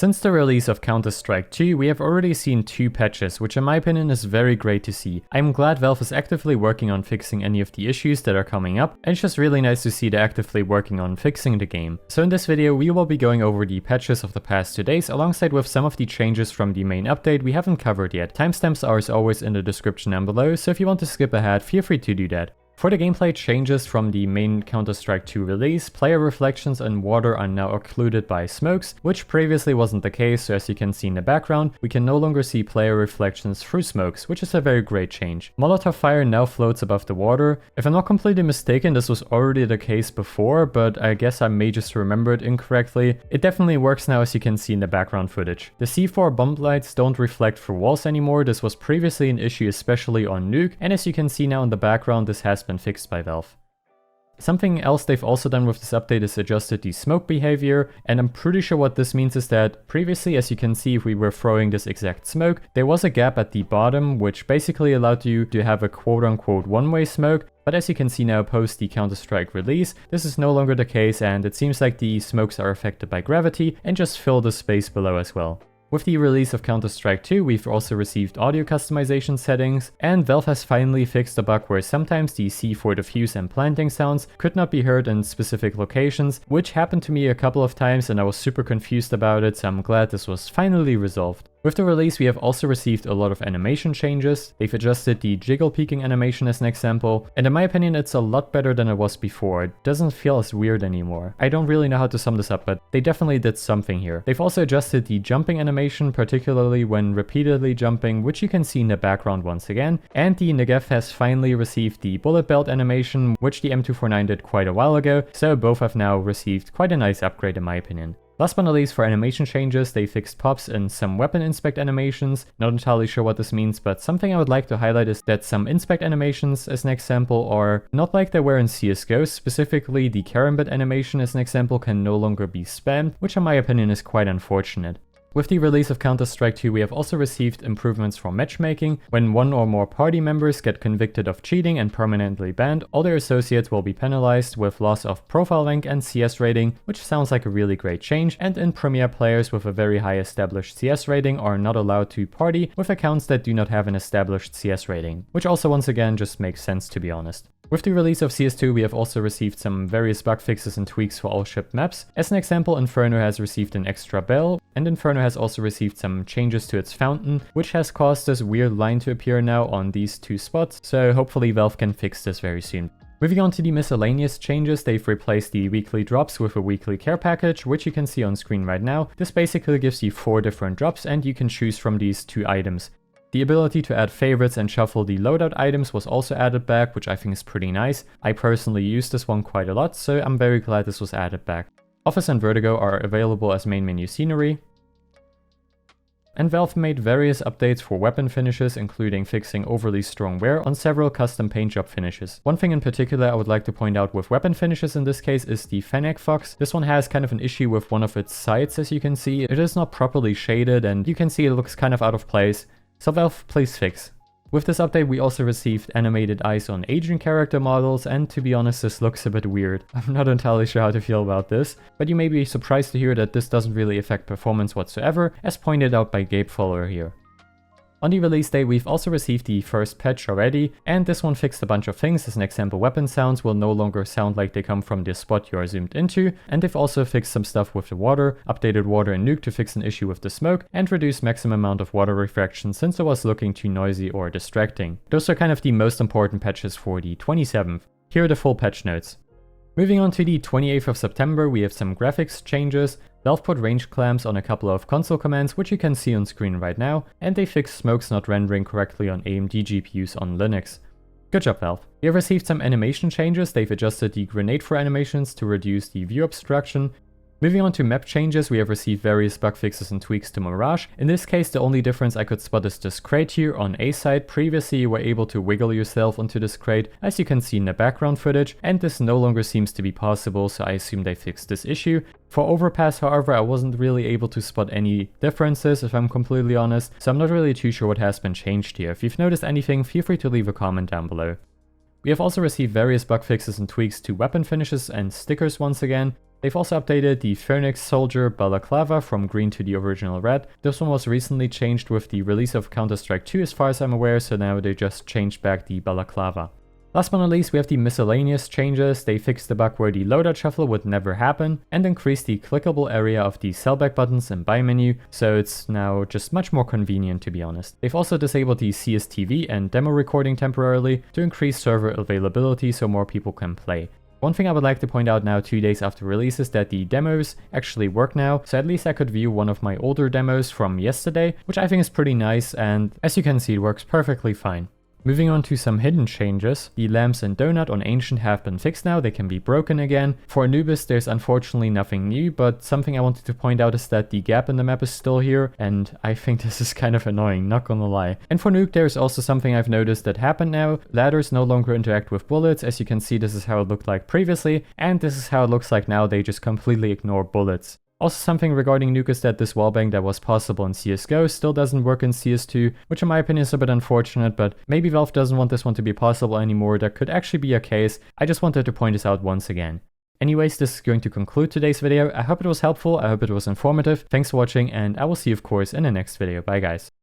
Since the release of Counter-Strike 2, we have already seen 2 patches, which in my opinion is very great to see. I'm glad Valve is actively working on fixing any of the issues that are coming up, and it's just really nice to see they're actively working on fixing the game. So in this video, we will be going over the patches of the past 2 days, alongside with some of the changes from the main update we haven't covered yet. Timestamps are as always in the description down below, so if you want to skip ahead, feel free to do that. For the gameplay changes from the main Counter-Strike 2 release, player reflections and water are now occluded by smokes, which previously wasn't the case, so as you can see in the background, we can no longer see player reflections through smokes, which is a very great change. Molotov fire now floats above the water. If I'm not completely mistaken, this was already the case before, but I guess I may just remember it incorrectly. It definitely works now, as you can see in the background footage. The C4 bomb lights don't reflect through walls anymore. This was previously an issue, especially on Nuke, and as you can see now in the background, this has been fixed by Valve. Something else they've also done with this update is adjusted the smoke behavior, and I'm pretty sure what this means is that previously, as you can see, if we were throwing this exact smoke, there was a gap at the bottom which basically allowed you to have a quote-unquote one-way smoke, but as you can see now post the Counter-Strike release, this is no longer the case, and it seems like the smokes are affected by gravity and just fill the space below as well. With the release of Counter-Strike 2, we've also received audio customization settings, and Valve has finally fixed a bug where sometimes the C4 defuse and planting sounds could not be heard in specific locations, which happened to me a couple of times and I was super confused about it, so I'm glad this was finally resolved. With the release, we have also received a lot of animation changes. They've adjusted the jiggle peeking animation as an example, and in my opinion it's a lot better than it was before. It doesn't feel as weird anymore. I don't really know how to sum this up, but they definitely did something here. They've also adjusted the jumping animation, particularly when repeatedly jumping, which you can see in the background once again, and the Negev has finally received the bullet belt animation, which the M249 did quite a while ago, so both have now received quite a nice upgrade in my opinion. Last but not least, for animation changes, they fixed pops in some weapon inspect animations. Not entirely sure what this means, but something I would like to highlight is that some inspect animations, as an example, are not like they were in CSGO. Specifically, the karambit animation, as an example, can no longer be spammed, which in my opinion is quite unfortunate. With the release of Counter-Strike 2, we have also received improvements for matchmaking. When one or more party members get convicted of cheating and permanently banned, all their associates will be penalized with loss of profile rank and CS rating, which sounds like a really great change, and in Premier, players with a very high established CS rating are not allowed to party with accounts that do not have an established CS rating, which also once again just makes sense, to be honest. With the release of CS2, we have also received some various bug fixes and tweaks for all shipped maps. As an example, Inferno has received an extra bell, and Inferno has also received some changes to its fountain, which has caused this weird line to appear now on these 2 spots, so hopefully Valve can fix this very soon. Moving on to the miscellaneous changes, they've replaced the weekly drops with a weekly care package, which you can see on screen right now. This basically gives you 4 different drops, and you can choose from these 2 items. The ability to add favorites and shuffle the loadout items was also added back, which I think is pretty nice. I personally use this one quite a lot, so I'm very glad this was added back. Office and Vertigo are available as main menu scenery. And Valve made various updates for weapon finishes, including fixing overly strong wear on several custom paint job finishes. One thing in particular I would like to point out with weapon finishes in this case is the Fennec Fox. This one has kind of an issue with one of its sides, as you can see. It is not properly shaded, and you can see it looks kind of out of place. So Valve, please fix. With this update, we also received animated eyes on agent character models, and to be honest, this looks a bit weird. I'm not entirely sure how to feel about this, but you may be surprised to hear that this doesn't really affect performance whatsoever, as pointed out by Gabe Follower here. On the release day, we've also received the first patch already, and this one fixed a bunch of things. As an example, weapon sounds will no longer sound like they come from the spot you are zoomed into, and they've also fixed some stuff with the water, updated water in Nuke to fix an issue with the smoke, and reduced maximum amount of water refraction since it was looking too noisy or distracting. Those are kind of the most important patches for the 27th. Here are the full patch notes. Moving on to the 28th of September, we have some graphics changes. Valve put range clamps on a couple of console commands, which you can see on screen right now, and they fixed smokes not rendering correctly on AMD GPUs on Linux. Good job, Valve. We have received some animation changes. They've adjusted the grenade throw animations to reduce the view obstruction. Moving on to map changes, we have received various bug fixes and tweaks to Mirage. In this case, the only difference I could spot is this crate here on A side. Previously, you were able to wiggle yourself onto this crate, as you can see in the background footage, and this no longer seems to be possible, so I assume they fixed this issue. For Overpass, however, I wasn't really able to spot any differences, if I'm completely honest, so I'm not really too sure what has been changed here. If you've noticed anything, feel free to leave a comment down below. We have also received various bug fixes and tweaks to weapon finishes and stickers once again. They've also updated the Phoenix Soldier Balaclava from green to the original red. This one was recently changed with the release of Counter-Strike 2 as far as I'm aware, so now they just changed back the Balaclava. Last but not least, we have the miscellaneous changes. They fixed the bug where the loadout shuffle would never happen and increased the clickable area of the sellback buttons and buy menu, so it's now just much more convenient, to be honest. They've also disabled the CSTV and demo recording temporarily to increase server availability so more people can play. One thing I would like to point out now 2 days after release is that the demos actually work now, so at least I could view one of my older demos from yesterday, which I think is pretty nice, and as you can see, it works perfectly fine. Moving on to some hidden changes, the lamps and donut on Ancient have been fixed now, they can be broken again. For Anubis there's unfortunately nothing new, but something I wanted to point out is that the gap in the map is still here, and I think this is kind of annoying, not gonna lie. And for Nuke there's also something I've noticed that happened now. Ladders no longer interact with bullets. As you can see, this is how it looked like previously, and this is how it looks like now. They just completely ignore bullets. Also, something regarding Nuke is that this wallbang that was possible in CSGO still doesn't work in CS2, which in my opinion is a bit unfortunate, but maybe Valve doesn't want this one to be possible anymore. That could actually be a case. I just wanted to point this out once again. Anyways, this is going to conclude today's video. I hope it was helpful, I hope it was informative. Thanks for watching, and I will see you of course in the next video. Bye guys.